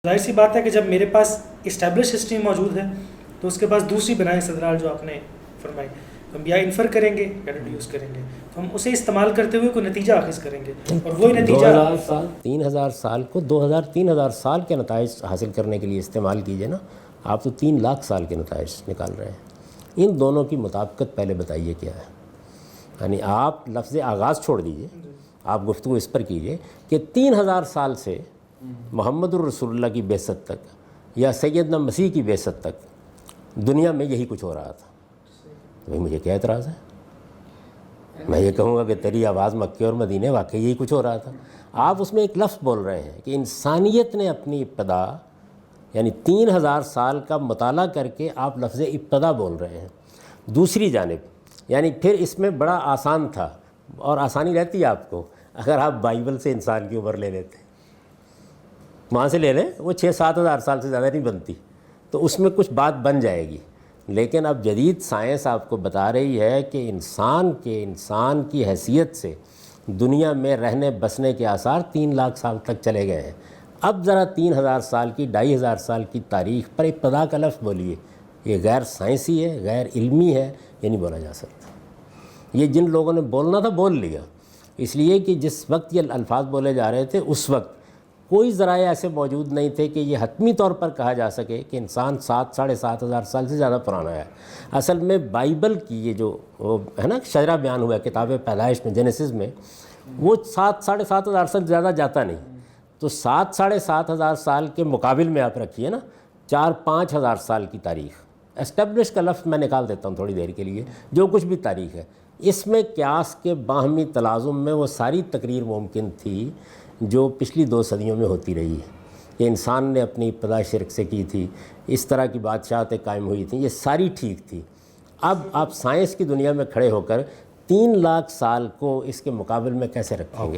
ظاہر سی بات ہے کہ جب میرے پاس اسٹیبلش ہسٹری موجود ہے تو اس کے پاس دوسری بنائے استدلال جو آپ نے فرمائی، ہم یا انفر کریں گے یا ڈیڈیوس کریں گے، تو ہم اسے استعمال کرتے ہوئے کوئی نتیجہ اخذ کریں گے، اور وہی نتیجہ 2000 سال 3000 سال کو 3000 سال کے نتائج حاصل کرنے کے لیے استعمال کیجئے نا. آپ تو 3 لاکھ سال کے نتائج نکال رہے ہیں. ان دونوں کی مطابقت پہلے بتائیے کیا ہے. یعنی آپ لفظ آغاز چھوڑ دیجئے، آپ گفتگو اس پر کیجئے کہ 3000 سال سے محمد الرسول اللہ کی بعثت تک یا سیدنا مسیح کی بعثت تک دنیا میں یہی کچھ ہو رہا تھا. بھئی مجھے کیا اعتراض ہے؟ میں یہ کہوں گا کہ تیری آواز مکے اور مدینے واقعی یہی کچھ ہو رہا تھا. آپ اس میں ایک لفظ بول رہے ہیں کہ انسانیت نے اپنی ابتدا، یعنی 3000 سال کا مطالعہ کر کے آپ لفظ ابتدا بول رہے ہیں. دوسری جانب یعنی پھر اس میں بڑا آسان تھا، اور آسانی رہتی ہے آپ کو اگر آپ بائبل سے انسان کی عمر لے لیتے، وہاں سے لے لیں، وہ 6-7 ہزار سال سے زیادہ نہیں بنتی، تو اس میں کچھ بات بن جائے گی. لیکن اب جدید سائنس آپ کو بتا رہی ہے کہ انسان کی حیثیت سے دنیا میں رہنے بسنے کے آثار 3 لاکھ سال تک چلے گئے ہیں. اب ذرا 3000 سال کی 2500 سال کی تاریخ پر ابتدا کا لفظ بولیے. یہ غیر سائنسی ہے، غیر علمی ہے، یہ نہیں بولا جا سکتا. یہ جن لوگوں نے بولنا تھا بول لیا، اس لیے کہ جس وقت یہ الفاظ بولے جا رہے تھے اس وقت کوئی ذرائع ایسے موجود نہیں تھے کہ یہ حتمی طور پر کہا جا سکے کہ انسان 7-7.5 ہزار سال سے زیادہ پرانا ہے. اصل میں بائبل کی یہ جو وہ ہے نا شجرہ بیان ہوا ہے کتاب پیدائش میں، جینیسس میں، وہ 7-7.5 ہزار سال زیادہ جاتا نہیں. تو 7-7.5 ہزار سال کے مقابل میں آپ رکھیے نا 4-5 ہزار سال کی تاریخ. اسٹیبلش کا لفظ میں نکال دیتا ہوں تھوڑی دیر کے لیے، جو کچھ بھی تاریخ ہے اس میں قیاس کے باہمی تلازم میں وہ ساری تقریر ممکن تھی جو پچھلی 2 صدیوں میں ہوتی رہی ہے. کہ انسان نے اپنی ابتدا شرک سے کی تھی، اس طرح کی بادشاہتیں قائم ہوئی تھیں، یہ ساری ٹھیک تھی. اب آپ سائنس کی دنیا میں کھڑے ہو کر 3 لاکھ سال کو اس کے مقابل میں کیسے رکھیں گے؟